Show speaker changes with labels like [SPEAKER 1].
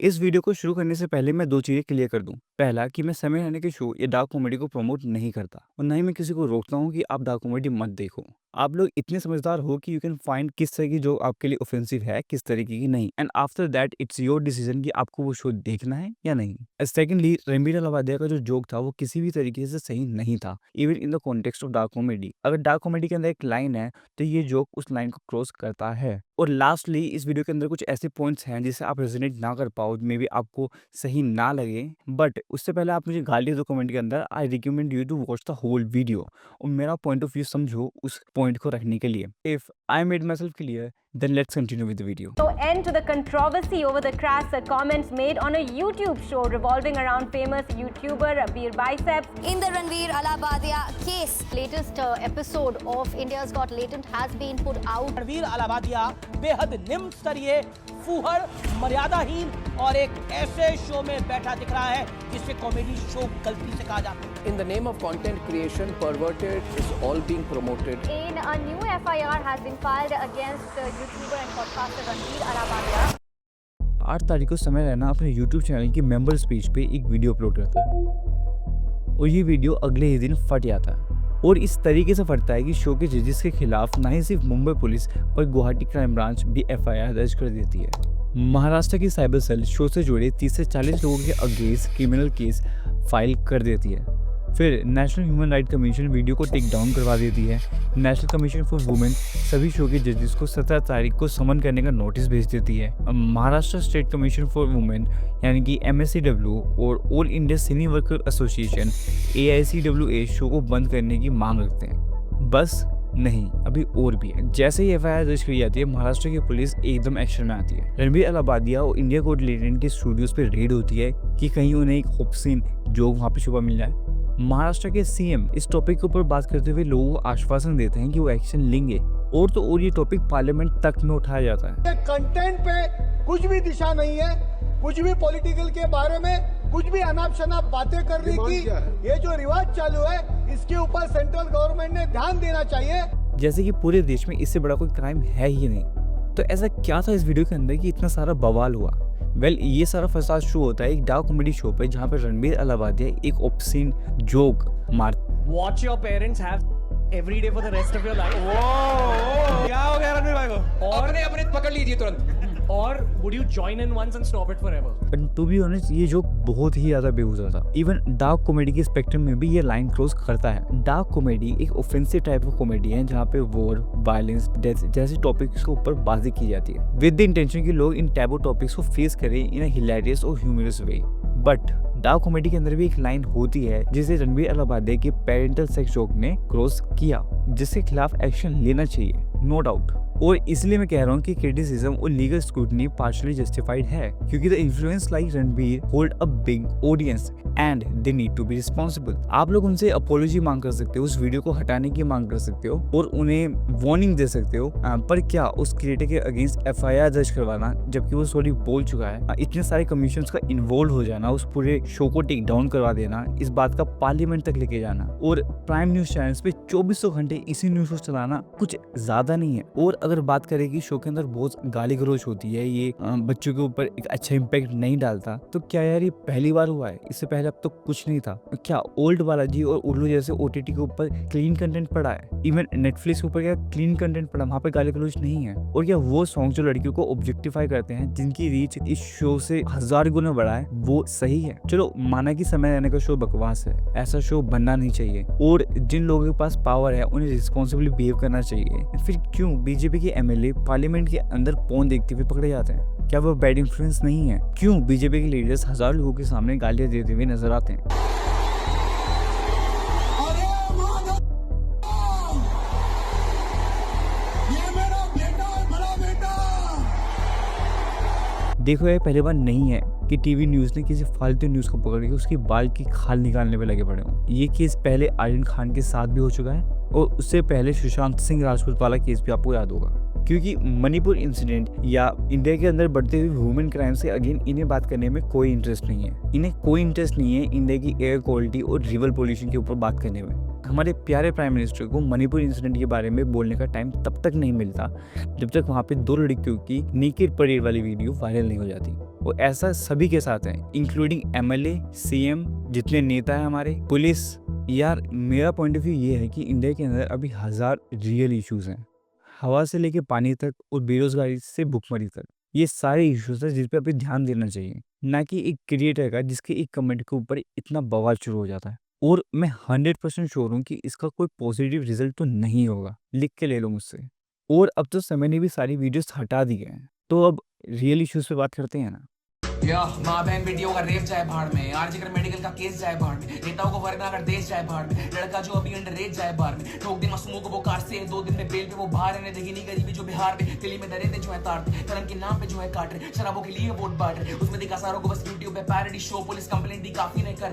[SPEAKER 1] इस वीडियो को शुरू करने से पहले मैं 2 चीज़ें क्लियर कर दूँ। पहला कि मैं समय रहने के शो या डार्क कॉमेडी को प्रमोट नहीं करता और ना ही मैं किसी को रोकता हूँ कि आप डार्क कॉमेडी मत देखो। आप लोग इतने समझदार हो कि यू कैन फाइंड किस तरह की जो आपके लिए ऑफेंसिव है, किस तरीके की नहीं and after that it's your decision कि आपको वो शो देखना है या नहीं। सेकंडली रणबीर अलावादिया का जो जोक था वो किसी भी तरीके से सही नहीं था, even in the context of dark comedy. अगर डार्क कॉमेडी के अंदर एक लाइन है, तो ये जोक उस लाइन को क्रॉस करता है। और लास्टली इस वीडियो के अंदर कुछ ऐसे पॉइंट्स हैं जिसे आप रेजोनेट ना कर पाओ, मे बी आपको सही ना लगे, बट उससे पहले आप मुझे गाली दो कमेंट के अंदर। I recommend you to watch the whole video और मेरा पॉइंट ऑफ व्यू समझो उस पॉइंट को रखने के लिए। If I made my self clear, then let's continue with the video.
[SPEAKER 2] So end to the controversy over the crass comments made on a YouTube show revolving around famous YouTuber Ranbir Biceps.
[SPEAKER 3] In the Ranbir Alabadia case, latest episode of India's Got Latent has been put out.
[SPEAKER 4] Ranveer Allahbadia बेहद निम्न स्तरीय, फूहड़, मर्यादाहीन और एक ऐसे show में बैठा दिख रहा है जिसे कॉमेडी शो गलती से कहा जाता है।
[SPEAKER 5] In the name of content creation, perverted is all being promoted.
[SPEAKER 3] In a new FIR has been filed against YouTuber and podcaster Ranbir Alabadia.
[SPEAKER 1] 8 तारीख को समय रहना अपने YouTube चैनल की मेंबर्स पेज पे एक वीडियो अपलोड करता है और ये वीडियो अगले ही दिन फट जाता है और इस तरीके से फटता है कि शो के जजेस के खिलाफ ना ही सिर्फ मुंबई पुलिस पर गुवाहाटी क्राइम ब्रांच भी FIR दर्ज कर देती है। महाराष्ट्र की साइबर सेल शो से जुड़े 30 से 40 लोगों के अगेंस्ट क्रिमिनल केस फाइल कर देती है। फिर national human right commission video को टेक डाउन करवा देती है। नेशनल कमीशन फॉर वुमेन सभी शो के जजेस को 17 तारीख को समन करने का नोटिस भेज देती है। Maharashtra state commission for women यानी कि MSCW और ऑल इंडिया सिनी वर्कर एसोसिएशन AICWA शो को बंद करने की मांग रखते हैं। बस नहीं, अभी और भी है। जैसे ही FIR दर्ज की जाती है, महाराष्ट्र की पुलिस एकदम एक्शन में आती है। रणबीर अलाबादिया और इंडिया गॉट लेटेंट के स्टूडियोज पे रेड होती है कि कहीं उन्हें एक ऑब्सीन जोक वहाँ पे छुपा मिल जाए। महाराष्ट्र के CM इस टॉपिक के ऊपर बात करते हुए लोगों को आश्वासन देते हैं कि वो एक्शन लेंगे और तो और ये टॉपिक पार्लियामेंट तक में उठाया जाता है।
[SPEAKER 6] कंटेंट पे कुछ भी दिशा नहीं है, कुछ भी पॉलिटिकल के बारे में कुछ भी अनाप शनाप बातें करने की ये जो रिवाज चालू है, इसके ऊपर सेंट्रल गवर्नमेंट ने ध्यान देना चाहिए। जैसे
[SPEAKER 1] कि पूरे देश में इससे बड़ा कोई क्राइम है ही नहीं, तो ऐसा क्या था इस वीडियो के अंदर कि इतना सारा बवाल हुआ? ये सारा फसाद शो होता है एक डार्क कॉमेडी शो पे जहाँ पे रणबीर अलावादिया एक ऑब्सीन जोक मार।
[SPEAKER 4] Watch your parents have every day for the rest of your life. क्या हो गया रणवीर भाई को? और अपने पकड़ लीजिए तुरंत। और would you join in once and stop it forever?
[SPEAKER 1] But to be honest, ये जोक बहुत ही ज्यादा बेहुदा था। इवन डार्क कॉमेडी के स्पेक्ट्रम में भी ये लाइन क्रॉस करता है। डार्क कॉमेडी एक ऑफेंसिव टाइप ऑफ कॉमेडी है जहाँ पे वॉर, वायलेंस, डेथ जैसे टॉपिक्स के ऊपर बाजी की जाती है विद द इंटेंशन कि लोग इन टैबू टॉपिक्स को फेस करें इन अ हिलेरियस और humorous way. But dark comedy के अंदर भी एक लाइन होती है जिसे रणबीर अलाबादिया के पेरेंटल सेक्स जोक ने क्रॉस किया, जिसके खिलाफ एक्शन लेना चाहिए, नो डाउट। और इसलिए मैं कह रहा हूँ कि क्रिटिसिज्म और लीगल स्क्रूटनी पार्शियली जस्टिफाइड है क्योंकि the influence like Ranbir hold a big audience and they need to be responsible. आप लोग उनसे अपोलॉजी मांग कर सकते हो, उस वीडियो को हटाने की मांग कर सकते हो और उन्हें वार्निंग दे सकते हो, पर क्या उस क्रिएटर के अगेंस्ट FIR दर्ज करवाना जबकि वो सॉरी बोल चुका है, इतने सारे कमीशंस का इन्वॉल्व हो जाना, उस पूरे शो को टेक डाउन करवा देना, इस बात का पार्लियामेंट तक लेके जाना और प्राइम न्यूज चैनल्स पे 2400 घंटे इसी न्यूज को चलाना कुछ ज्यादा नहीं है। और अगर बात करें कि शो के अंदर बहुत गाली गलौज होती है, ये बच्चों के ऊपर एक अच्छा इम्पैक्ट नहीं डालता, तो क्या यार ये पहली बार हुआ है? इससे पहले अब तो कुछ नहीं था क्या? ओल्ड बालाजी और उर्दू जैसे OTT के ऊपर क्लीन कंटेंट पड़ा है, इवन नेटफ्लिक्स के ऊपर क्या क्लीन कंटेंट पड़ा, वहाँ पे गाली गलौज नहीं है। और क्या वो सॉन्ग जो लड़कियों को ऑब्जेक्टिफाई करते हैं, जिनकी रीच इस शो से 1000 गुना बड़ा है, वो सही है? चलो माना कि समय रहने का शो बकवास है, ऐसा शो बनना नहीं चाहिए और जिन लोगों के पास पावर है उन्हें रिस्पॉन्सिबली बिहेव करना चाहिए। फिर क्यों BJP के MLA पार्लियामेंट के अंदर फोन देखते हुए पकड़े जाते हैं? क्या वो बैड इन्फ्लुएंस नहीं है? क्यों BJP के लीडर्स 1000 लोगों के सामने गालियां देते हुए नजर आते हैं? देखो ये पहली बार नहीं है कि टीवी न्यूज़ ने किसी फालतू न्यूज़ को पकड़ के उसकी बाल की खाल निकालने पे लगे पड़े हों। ये केस पहले आर्यन खान के साथ भी हो चुका है और उससे पहले सुशांत सिंह राजपूत वाला केस भी आपको याद होगा। क्योंकि मणिपुर इंसिडेंट या इंडिया के अंदर बढ़ते हुए वुमेन क्राइम से अगेन इन्हें बात करने में कोई इंटरेस्ट नहीं है। इन्हें कोई इंटरेस्ट नहीं है इंडिया की एयर क्वालिटी और रिवर पोल्यूशन के ऊपर बात करने में। हमारे प्यारे प्राइम मिनिस्टर को मणिपुर इंसिडेंट के बारे में बोलने का टाइम तब तक नहीं मिलता जब तक वहाँ पे 2 लड़कियों की नेकेड परेड वाली वीडियो वायरल नहीं हो जाती। और ऐसा सभी के साथ है, इंक्लूडिंग एमएलए, सीएम, जितने नेता हैं हमारे, पुलिस। यार मेरा पॉइंट ऑफ व्यू ये है कि इंडिया के अंदर अभी 1000 रियल इश्यूज हैं, हवा से लेके पानी तक और बेरोजगारी से भुखमरी तक। ये सारे इश्यूज हैं जिस पे अभी ध्यान देना चाहिए, ना कि एक क्रिएटर का जिसके एक कमेंट के ऊपर इतना बवाल शुरू हो जाता है। और मैं 100% श्योर हूँ कि इसका कोई पॉजिटिव रिजल्ट तो नहीं होगा, लिख के ले लो मुझसे। और अब तो समय ने भी सारी वीडियोस हटा दी हैं, तो अब रियल इश्यूज पे बात करते हैं ना।
[SPEAKER 7] या माँ बहन बेटियों का रेप जाए भाड़ में, आरजी कर मेडिकल का केस जाए भाड़ में, नेताओं को वर्ग कर देश जाए भाड़ में, लड़का जो अभी अंडर रेज जाए बाहर में, ठोक दे मासूमों को वो कार से 2 दिन में बेल पे वो बाहर रहने देगी नहीं गरीबी जो बिहार में, दिल्ली में दरे थे जो है तारते, धर्म के नाम पे जो है काट रहे, शराबों के लिए वोट बांट रहे, उसमें दिखा सारों को बस यूट्यूब पे पैरोडी शो, पुलिस कंप्लेंट दी काफी नहीं कर,